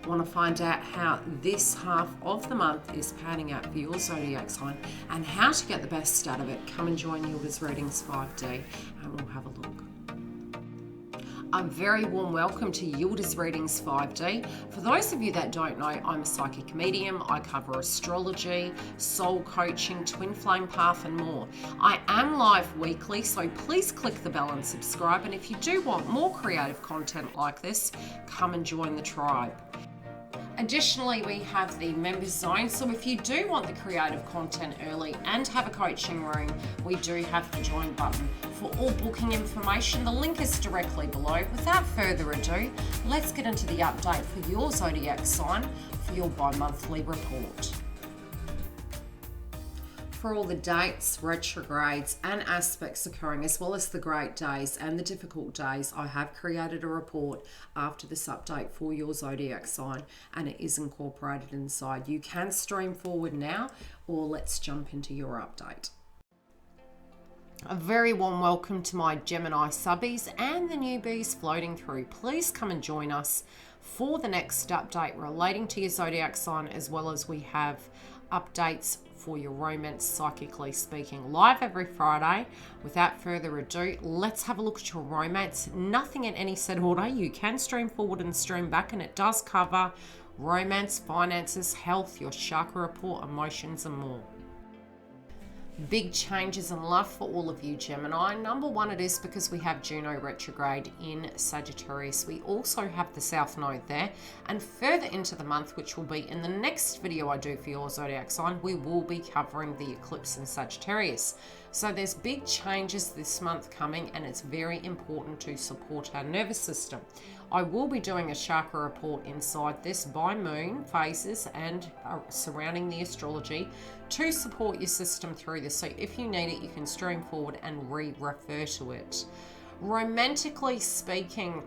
Want to find out how this half of the month is panning out for your zodiac sign and how to get the best out of it? Come and join YILDIZ Readings 5D and we'll have a look. A very warm welcome to YILDIZ Readings 5D. For those of you that don't know, I'm a psychic medium. I cover astrology, soul coaching, twin flame path and more. I am live weekly, so please click the bell and subscribe. And if you do want more creative content like this, come and join the tribe. Additionally, we have the members zone, so if you do want the creative content early and have a coaching room, we do have the join button. For all booking information, the link is directly below. Without further ado, let's get into the update for your zodiac sign for your bi-monthly report. For all the dates, retrogrades and aspects occurring, as well as the great days and the difficult days, I have created a report after this update for your zodiac sign and it is incorporated inside. You can stream forward now or let's jump into your update. A very warm welcome to my Gemini subbies and the newbies floating through. Please come and join us for the next update relating to your zodiac sign, as well as we have updates for your romance, psychically speaking, live every Friday. Without further ado, let's have a look at your romance. Nothing in any set order. You can stream forward and stream back, and it does cover romance, finances, health, your chakra report, emotions and more. Big changes in love for all of you Gemini. Number one, it is because we have Juno retrograde in Sagittarius. We also have the South Node there, and further into the month, which will be in the next video I do for your zodiac sign, we will be covering the eclipse in Sagittarius. So there's big changes this month coming, and it's very important to support our nervous system. I will be doing a chakra report inside this by moon phases and surrounding the astrology to support your system through this. So if you need it, you can stream forward and refer to it. Romantically speaking,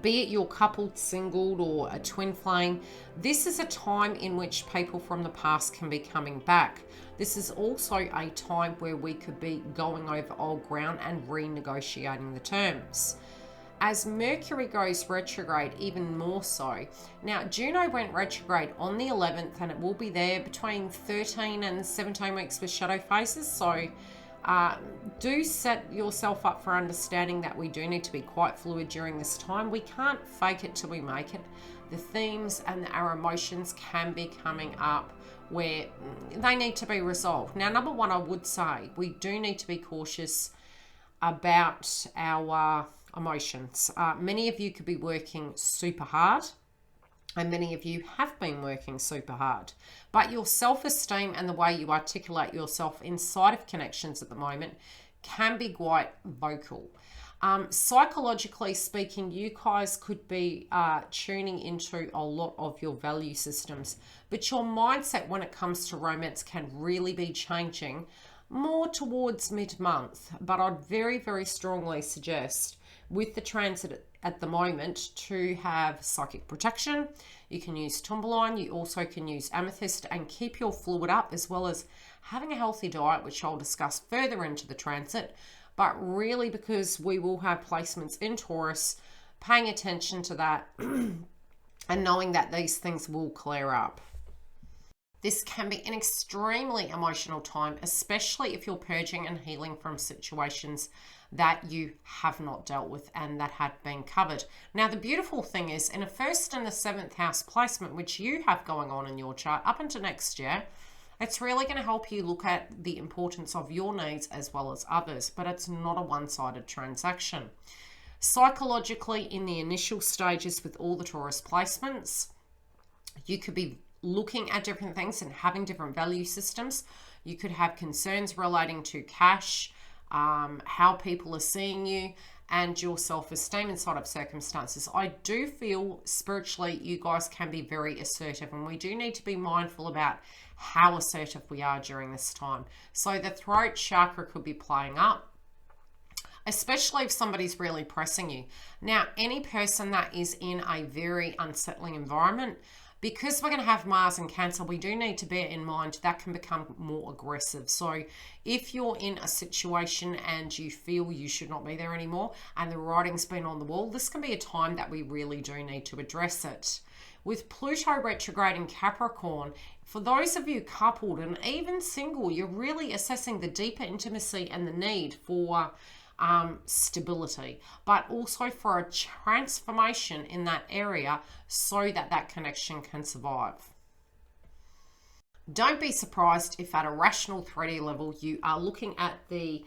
be it you're coupled, singled, or a twin flame, this is a time in which people from the past can be coming back. This is also a time where we could be going over old ground and renegotiating the terms. As Mercury goes retrograde, even more so. Now, Juno went retrograde on the 11th, and it will be there between 13 and 17 weeks with shadow phases. So do set yourself up for understanding that we do need to be quite fluid during this time. We can't fake it till we make it. The themes and our emotions can be coming up where they need to be resolved. Now, number one, I would say we do need to be cautious about our emotions. Many of you could be working super hard, and many of you have been working super hard, but your self-esteem and the way you articulate yourself inside of connections at the moment can be quite vocal. Psychologically speaking, you guys could be tuning into a lot of your value systems, but your mindset when it comes to romance can really be changing more towards mid-month. But I'd very, very strongly suggest with the transit at the moment to have psychic protection. You can use tourmaline, you also can use amethyst, and keep your fluid up, as well as having a healthy diet, which I'll discuss further into the transit. But really, because we will have placements in Taurus, paying attention to that and knowing that these things will clear up. This can be an extremely emotional time, especially if you're purging and healing from situations that you have not dealt with and that had been covered. Now, the beautiful thing is, in a 1st and a 7th house placement, which you have going on in your chart up into next year, it's really going to help you look at the importance of your needs as well as others, but it's not a one-sided transaction. Psychologically, in the initial stages with all the Taurus placements, you could be looking at different things and having different value systems. You could have concerns relating to cash, how people are seeing you, and your self-esteem inside of circumstances. I do feel spiritually you guys can be very assertive, and we do need to be mindful about how assertive we are during this time. So the throat chakra could be playing up, especially if somebody's really pressing you. Now, any person that is in a very unsettling environment, Because we're going to have Mars in Cancer, we do need to bear in mind that can become more aggressive. So if you're in a situation and you feel you should not be there anymore and the writing's been on the wall, this can be a time that we really do need to address it. With Pluto retrograde in Capricorn, for those of you coupled and even single, you're really assessing the deeper intimacy and the need for stability, but also for a transformation in that area so that that connection can survive. Don't be surprised if at a rational 3D level you are looking at the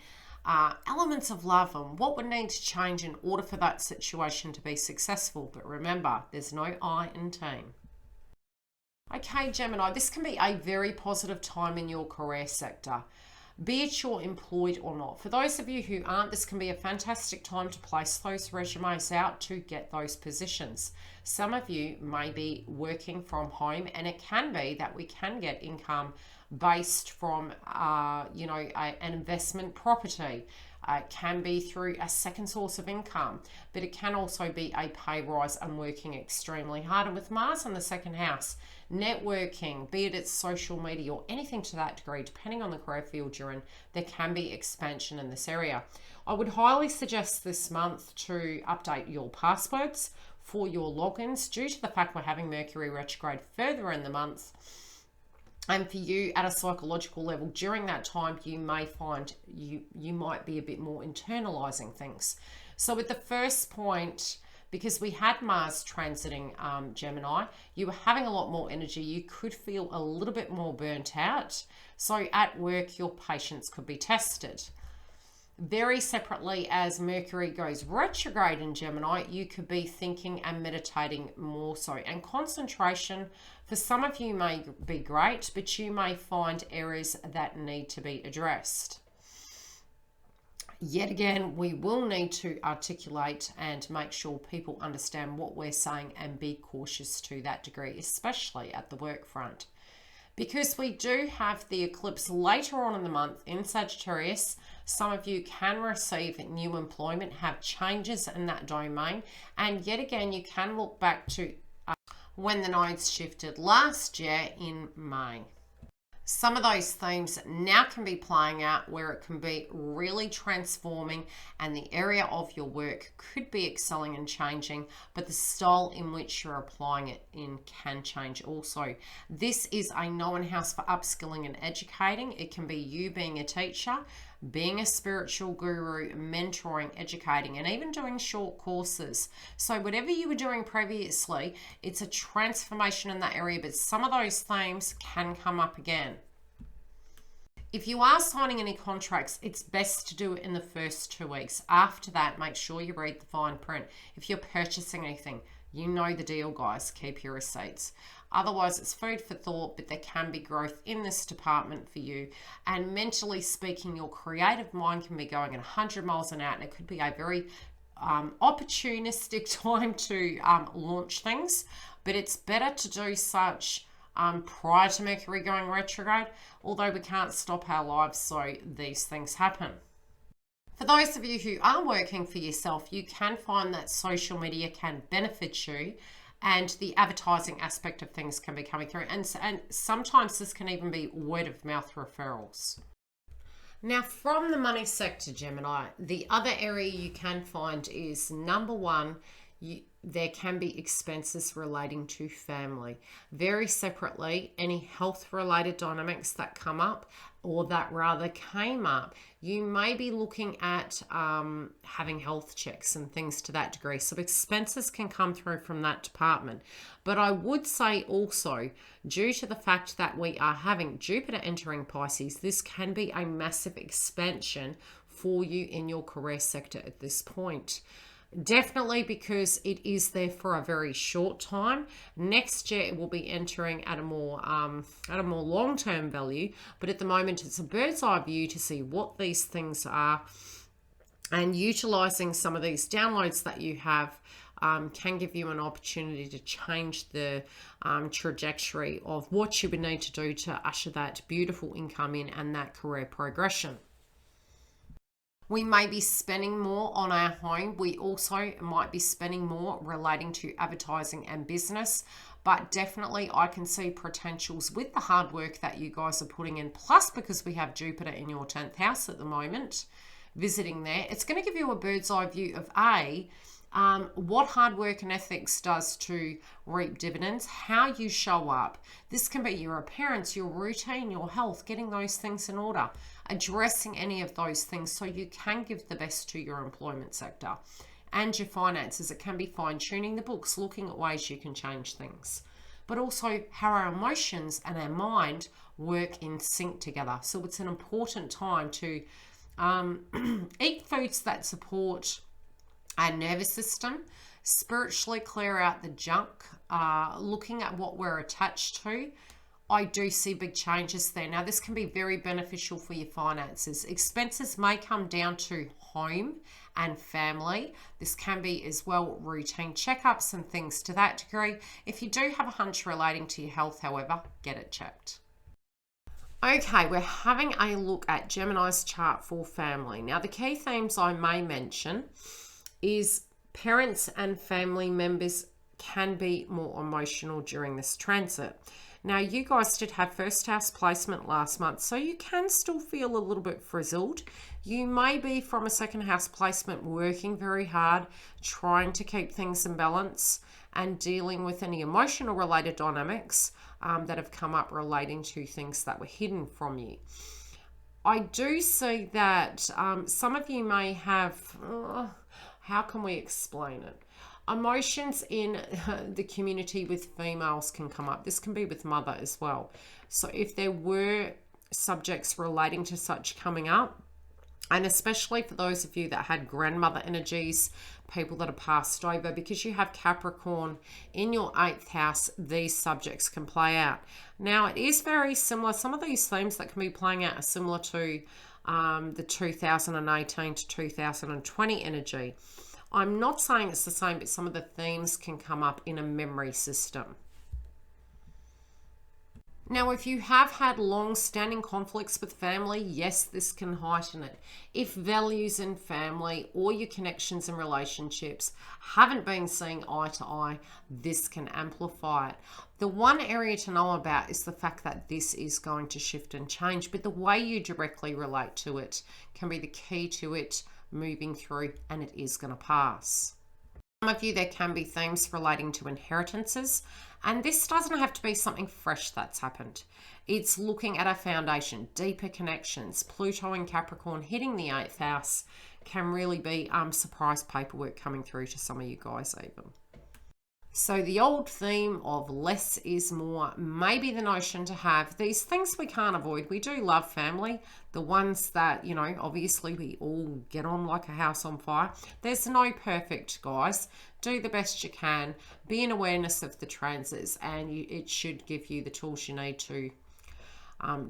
elements of love and what would need to change in order for that situation to be successful. But remember, there's no I in team. Okay, Gemini, this can be a very positive time in your career sector, be it you're employed or not. For those of you who aren't, this can be a fantastic time to place those resumes out to get those positions. Some of you may be working from home, and it can be that we can get income based from, an investment property. It can be through a second source of income, but it can also be a pay rise and working extremely hard. And with Mars in the second house, networking, be it it's social media or anything to that degree, depending on the career field you're in, there can be expansion in this area. I would highly suggest this month to update your passwords for your logins due to the fact we're having Mercury retrograde further in the month. And for you at a psychological level, during that time, you may find you might be a bit more internalizing things. So with the first point, because we had Mars transiting Gemini, you were having a lot more energy. You could feel a little bit more burnt out. So at work, your patience could be tested. Very separately, as Mercury goes retrograde in Gemini, you could be thinking and meditating more so. And concentration, for some of you, may be great, but you may find areas that need to be addressed. Yet again, we will need to articulate and make sure people understand what we're saying and be cautious to that degree, especially at the work front. Because we do have the eclipse later on in the month in Sagittarius, some of you can receive new employment, have changes in that domain, and yet again, you can look back to when the nodes shifted last year in May. Some of those themes now can be playing out where it can be really transforming and the area of your work could be excelling and changing, but the style in which you're applying it in can change also. This is a known house for upskilling and educating. It can be you being a teacher, being a spiritual guru, mentoring, educating, and even doing short courses. So whatever you were doing previously, it's a transformation in that area, but some of those themes can come up again. If you are signing any contracts, it's best to do it in the first 2 weeks. After that, make sure you read the fine print. If you're purchasing anything, you know the deal, guys. Keep your receipts. Otherwise, it's food for thought, but there can be growth in this department for you. And mentally speaking, your creative mind can be going at 100 miles an hour, and it could be a very opportunistic time to launch things. But it's better to do such prior to Mercury going retrograde, although we can't stop our lives, so these things happen. For those of you who are working for yourself, you can find that social media can benefit you and the advertising aspect of things can be coming through. And sometimes this can even be word of mouth referrals. Now, from the money sector, Gemini, the other area you can find is number one, there can be expenses relating to family. Very separately, any health related dynamics that come up or that rather came up, you may be looking at having health checks and things to that degree. So expenses can come through from that department. But I would say also, due to the fact that we are having Jupiter entering Pisces, this can be a massive expansion for you in your career sector at this point. Definitely, because it is there for a very short time. Next year it will be entering at a more long-term value, but at the moment it's a bird's eye view to see what these things are, and utilizing some of these downloads that you have can give you an opportunity to change the trajectory of what you would need to do to usher that beautiful income in and that career progression. We may be spending more on our home. We also might be spending more relating to advertising and business. But definitely I can see potentials with the hard work that you guys are putting in. Plus, because we have Jupiter in your 10th house at the moment, visiting there, it's going to give you a bird's eye view of what hard work and ethics does to reap dividends, how you show up. This can be your appearance, your routine, your health, getting those things in order, addressing any of those things so you can give the best to your employment sector. And your finances, it can be fine-tuning the books, looking at ways you can change things. But also how our emotions and our mind work in sync together. So it's an important time to eat foods that support our nervous system, spiritually clear out the junk, looking at what we're attached to. I do see big changes there. Now, this can be very beneficial for your finances. Expenses may come down to home and family. This can be as well routine checkups and things to that degree. If you do have a hunch relating to your health, however, get it checked. Okay, we're having a look at Gemini's chart for family. Now, the key themes I may mention is parents and family members can be more emotional during this transit. Now, you guys did have first house placement last month, so you can still feel a little bit frizzled. You may be from a second house placement working very hard, trying to keep things in balance and dealing with any emotional related dynamics that have come up relating to things that were hidden from you. I do see that some of you may have, how can we explain it? Emotions in the community with females can come up. This can be with mother as well. So if there were subjects relating to such coming up, and especially for those of you that had grandmother energies, people that are passed over, because you have Capricorn in your 8th house, these subjects can play out. Now, it is very similar. Some of these themes that can be playing out are similar to the 2018 to 2020 energy. I'm not saying it's the same, but some of the themes can come up in a memory system. Now, if you have had long-standing conflicts with family, yes, this can heighten it. If values in family or your connections and relationships haven't been seeing eye to eye, this can amplify it. The one area to know about is the fact that this is going to shift and change, but the way you directly relate to it can be the key to it moving through, and it is going to pass. Some of you, there can be themes relating to inheritances, and this doesn't have to be something fresh that's happened. It's looking at a foundation, deeper connections. Pluto and Capricorn hitting the 8th house can really be surprise paperwork coming through to some of you guys even. So the old theme of less is more may be the notion to have. These things we can't avoid. We do love family. The ones that, you know, obviously we all get on like a house on fire. There's no perfect, guys. Do the best you can. Be in awareness of the transits, and it should give you the tools you need to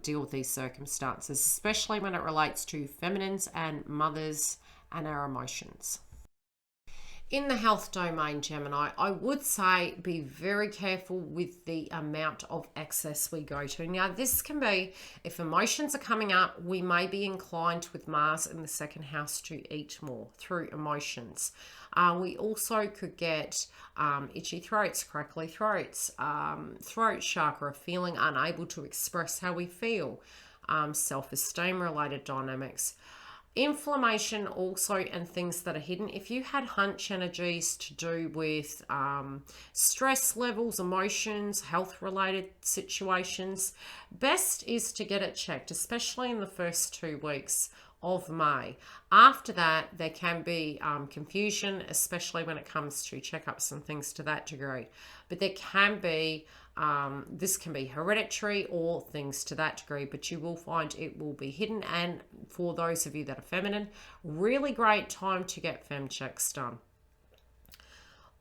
deal with these circumstances, especially when it relates to feminines and mothers and our emotions. In the health domain, Gemini, I would say be very careful with the amount of excess we go to. Now, this can be, if emotions are coming up, we may be inclined with Mars in the 2nd house to eat more through emotions. We also could get itchy throats, crackly throats, throat chakra, feeling unable to express how we feel, self-esteem related dynamics. Inflammation also, and things that are hidden. If you had hunch energies to do with stress levels, emotions, health related situations, best is to get it checked, especially in the first 2 weeks of May. After that, there can be confusion, especially when it comes to checkups and things to that degree. But there can be this can be hereditary or things to that degree, but you will find it will be hidden. And for those of you that are feminine, really great time to get fem checks done.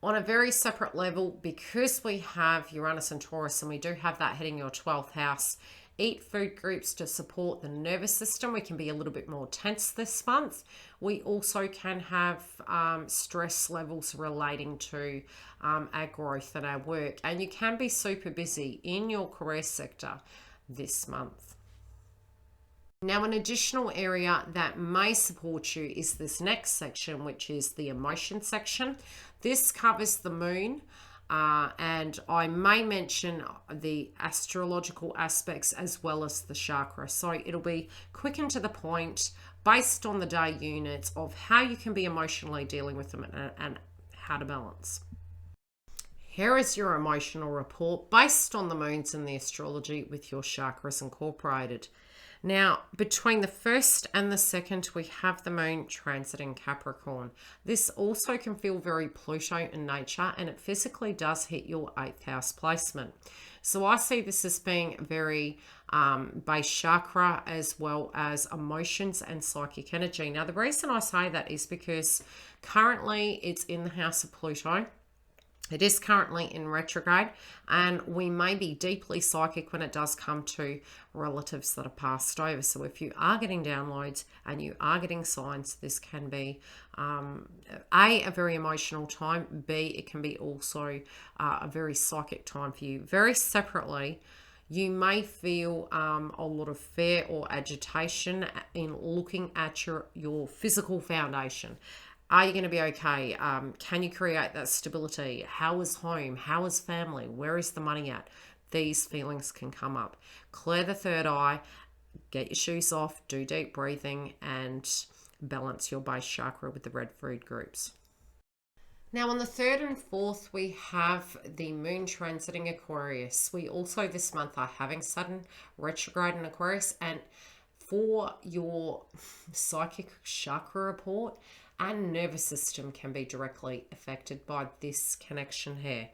On a very separate level, because we have Uranus and Taurus, and we do have that heading your 12th house, eat food groups to support the nervous system. We can be a little bit more tense this month. We also can have stress levels relating to our growth and our work. And you can be super busy in your career sector this month. Now, an additional area that may support you is this next section, which is the emotion section. This covers the moon, and I may mention the astrological aspects as well as the chakra. So it'll be quick and to the point, based on the day units of how you can be emotionally dealing with them and how to balance. Here is your emotional report based on the moons and the astrology with your chakras incorporated. Now, between the 1st and the 2nd, we have the moon transiting Capricorn. This also can feel very Pluto in nature, and it physically does hit your 8th house placement. So I see this as being very base chakra as well as emotions and psychic energy. Now, the reason I say that is because currently it's in the house of Pluto. It is currently in retrograde, and we may be deeply psychic when it does come to relatives that are passed over. So if you are getting downloads and you are getting signs, this can be a very emotional time. B, it can be also a very psychic time for you. Very separately, you may feel a lot of fear or agitation in looking at your physical foundation. Are you going to be okay? Can you create that stability? How is home? How is family? Where is the money at? These feelings can come up. Clear the third eye, get your shoes off, do deep breathing, and balance your base chakra with the red food groups. Now, on the 3rd and 4th, we have the moon transiting Aquarius. We also this month are having Saturn retrograde in Aquarius, and for your psychic chakra report, and nervous system can be directly affected by this connection here.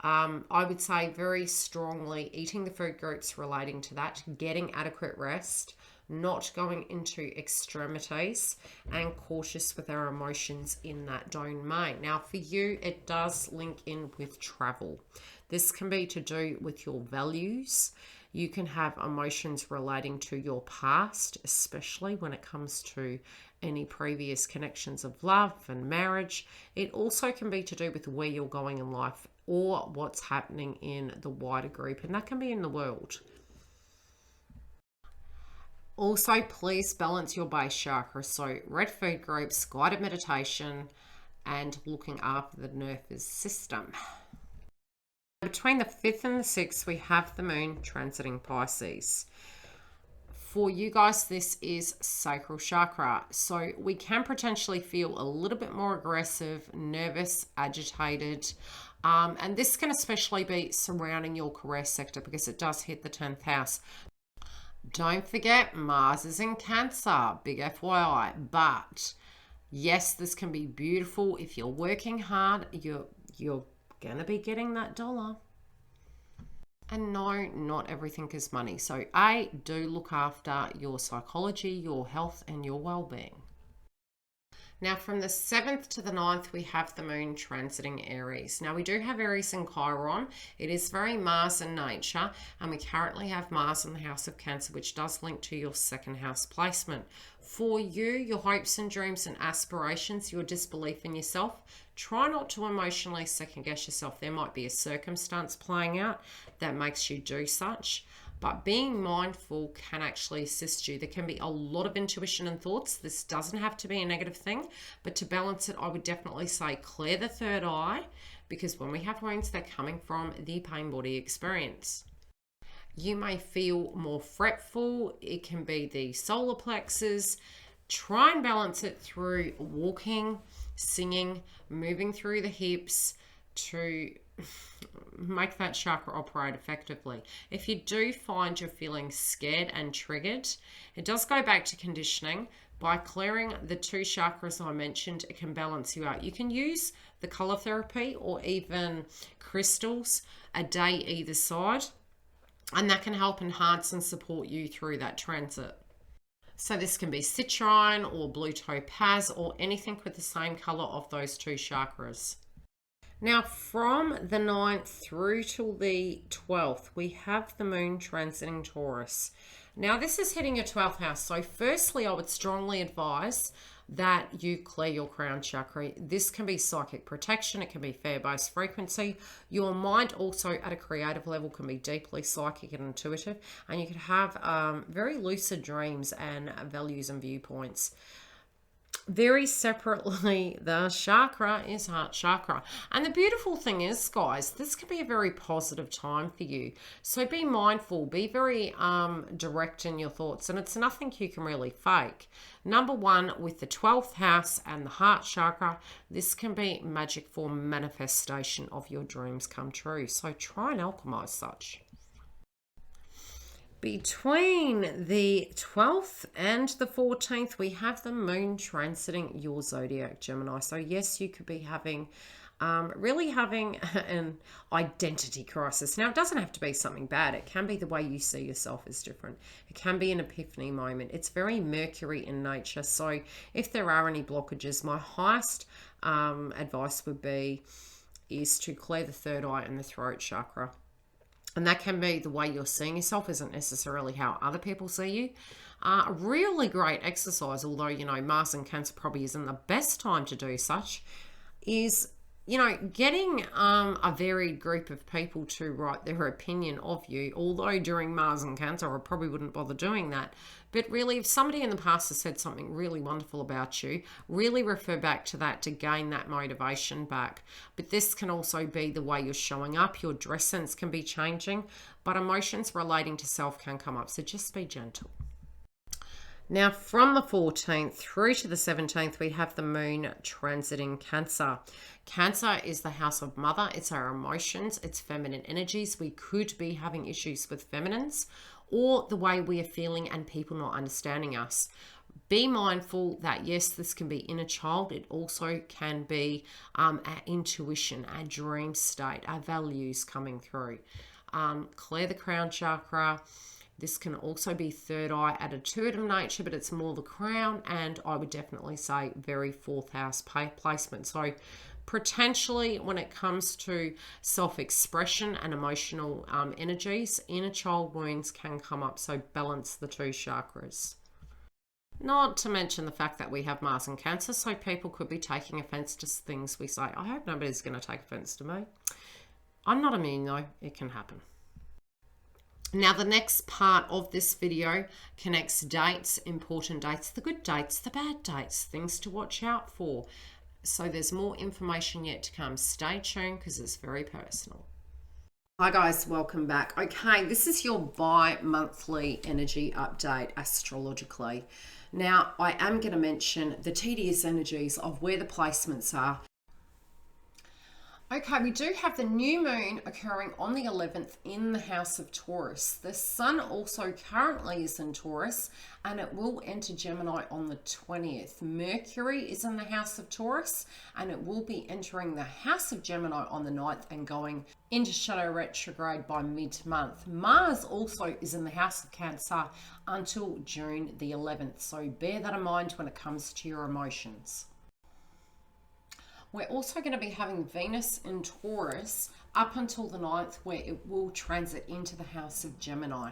I would say very strongly eating the food groups relating to that, getting adequate rest, not going into extremities, and cautious with our emotions in that domain. Now, for you, it does link in with travel. This can be to do with your values. You can have emotions relating to your past, especially when it comes to any previous connections of love and marriage. It also can be to do with where you're going in life or what's happening in the wider group, and that can be in the world. Also, please balance your base chakra. So red food groups, guided meditation, and looking after the nervous system. Between the 5th and the 6th, we have the moon transiting Pisces. For you guys, this is sacral chakra. So we can potentially feel a little bit more aggressive, nervous, agitated. And this can especially be surrounding your career sector because it does hit the 10th house. Don't forget, Mars is in Cancer, big FYI. But yes, this can be beautiful. If you're working hard, you're going to be getting that dollar. And no, not everything is money. So do look after your psychology, your health, and your well-being. Now, from the 7th to the 9th, we have the moon transiting Aries. Now, we do have Aries in Chiron. It is very Mars in nature, and we currently have Mars in the house of Cancer, which does link to your 2nd house placement. For you, your hopes and dreams and aspirations, your disbelief in yourself, try not to emotionally second guess yourself. There might be a circumstance playing out that makes you do such. But being mindful can actually assist you. There can be a lot of intuition and thoughts. This doesn't have to be a negative thing, but to balance it, I would definitely say clear the third eye, because when we have wounds, they're coming from the pain body experience. You may feel more fretful. It can be the solar plexus. Try and balance it through walking, singing, moving through the hips to make that chakra operate effectively. If you do find you're feeling scared and triggered, it does go back to conditioning. By clearing the 2 chakras I mentioned, it can balance you out. You can use the color therapy or even crystals a day either side, and that can help enhance and support you through that transit. So this can be citrine or blue topaz or anything with the same color of those 2 chakras. Now, from the 9th through till the 12th, we have the moon transiting Taurus. Now, this is hitting your 12th house. So firstly, I would strongly advise that you clear your crown chakra. This can be psychic protection. It can be fear-based frequency. Your mind also at a creative level can be deeply psychic and intuitive. And you can have very lucid dreams and values and viewpoints. Very separately, the chakra is heart chakra. And the beautiful thing is, guys, this can be a very positive time for you. So be mindful, be very direct in your thoughts, and it's nothing you can really fake. Number one, with the 12th house and the heart chakra, this can be magic for manifestation of your dreams come true. So try and alchemize such. Between the 12th and the 14th, we have the moon transiting your zodiac, Gemini. So yes, you could be having, really having an identity crisis. Now, it doesn't have to be something bad. It can be the way you see yourself is different. It can be an epiphany moment. It's very Mercury in nature. So if there are any blockages, my highest advice would be is to clear the third eye and the throat chakra. And that can be the way you're seeing yourself, isn't necessarily how other people see you. A really great exercise, although, you know, Mars in Cancer probably isn't the best time to do such, is, you know, getting a varied group of people to write their opinion of you. Although during Mars in Cancer, I probably wouldn't bother doing that. But really, if somebody in the past has said something really wonderful about you, really refer back to that to gain that motivation back. But this can also be the way you're showing up. Your dress sense can be changing, but emotions relating to self can come up. So just be gentle. Now, from the 14th through to the 17th, we have the moon transiting Cancer. Cancer is the house of mother. It's our emotions. It's feminine energies. We could be having issues with feminines or the way we are feeling and people not understanding us. Be mindful that, yes, this can be inner child. It also can be our intuition, our dream state, our values coming through. Clear the crown chakra. This can also be third eye attitude of nature, but it's more the crown, and I would definitely say very fourth house placement. So potentially when it comes to self-expression and emotional energies, inner child wounds can come up, so balance the two chakras. Not to mention the fact that we have Mars in Cancer, so people could be taking offense to things we say. I hope nobody's going to take offense to me. I'm not immune though, it can happen. Now, the next part of this video connects dates, important dates, the good dates, the bad dates, things to watch out for. So there's more information yet to come. Stay tuned because it's very personal. Hi guys, welcome back. Okay, this is your bi-monthly energy update astrologically. Now, I am going to mention the tedious energies of where the placements are. Okay, we do have the new moon occurring on the 11th in the house of Taurus. The sun also currently is in Taurus and it will enter Gemini on the 20th. Mercury is in the house of Taurus and it will be entering the house of Gemini on the 9th and going into shadow retrograde by mid-month. Mars also is in the house of Cancer until June the 11th. So bear that in mind when it comes to your emotions. We're also going to be having Venus in Taurus up until the 9th, where it will transit into the house of Gemini.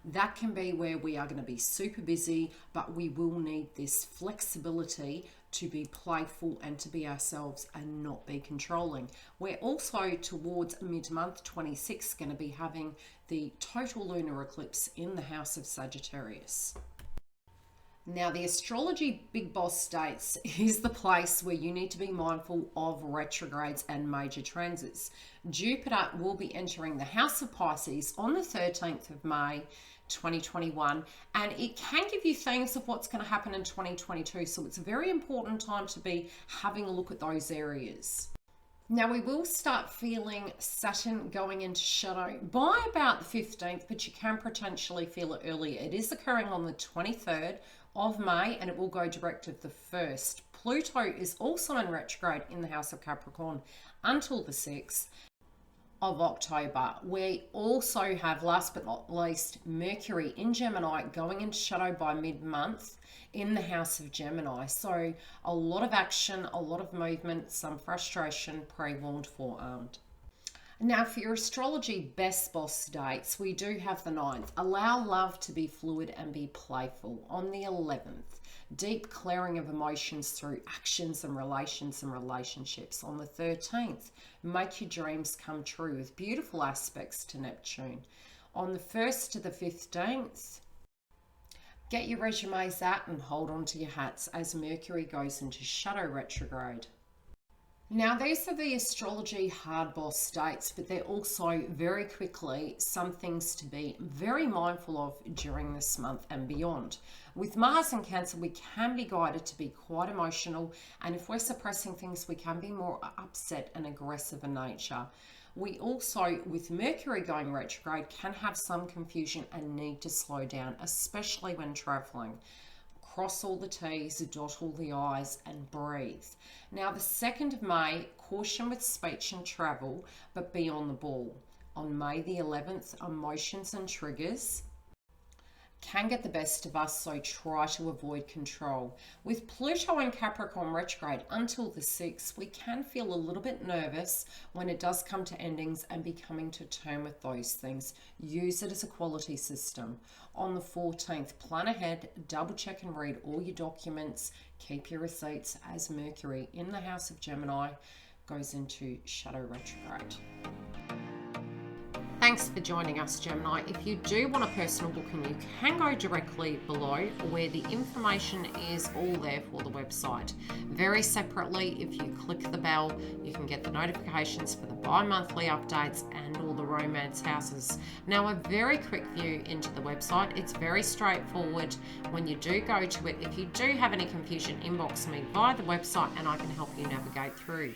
That can be where we are going to be super busy, but we will need this flexibility to be playful and to be ourselves and not be controlling. We're also towards mid-month 26 going to be having the total lunar eclipse in the house of Sagittarius. Now, the Astrology Big Boss states is the place where you need to be mindful of retrogrades and major transits. Jupiter will be entering the house of Pisces on the 13th of May 2021, and it can give you things of what's going to happen in 2022. So it's a very important time to be having a look at those areas. Now, we will start feeling Saturn going into shadow by about the 15th, but you can potentially feel it earlier. It is occurring on the 23rd of May and it will go direct to the 1st. Pluto is also in retrograde in the house of Capricorn until the 6th of October. We also have, last but not least, Mercury in Gemini going into shadow by mid-month in the house of Gemini. So a lot of action, a lot of movement, some frustration, pre-warned, forearmed. Now, for your astrology best boss dates, we do have the 9th. Allow love to be fluid and be playful. On the 11th, deep clearing of emotions through actions and relations and relationships. On the 13th, make your dreams come true with beautiful aspects to Neptune. On the 1st to the 15th, get your resumes out and hold on to your hats as Mercury goes into shadow retrograde. Now, these are the astrology hard boss dates, but they're also very quickly some things to be very mindful of during this month and beyond. With Mars and Cancer, we can be guided to be quite emotional, and if we're suppressing things, we can be more upset and aggressive in nature. We also, with Mercury going retrograde, can have some confusion and need to slow down, especially when traveling. Cross all the T's, dot all the I's, and breathe. Now, the 2nd of May, caution with speech and travel, but be on the ball. On May the 11th, emotions and triggers can get the best of us, so try to avoid control. With Pluto and Capricorn retrograde until the 6th, we can feel a little bit nervous when it does come to endings and be coming to term with those things. Use it as a quality system. On the 14th, plan ahead, double check and read all your documents, keep your receipts as Mercury in the house of Gemini goes into shadow retrograde. Thanks for joining us, Gemini. If you do want a personal booking, you can go directly below where the information is all there for the website. Very separately, if you click the bell, you can get the notifications for the bi-monthly updates and all the romance houses. Now, a very quick view into the website. It's very straightforward. When you do go to it, if you do have any confusion, inbox me via the website and I can help you navigate through.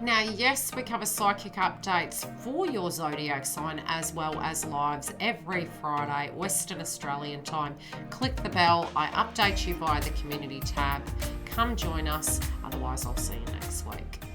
Now, yes, we cover psychic updates for your zodiac sign as well as lives every Friday, Western Australian time. Click the bell. I update you via the community tab. Come join us. Otherwise, I'll see you next week.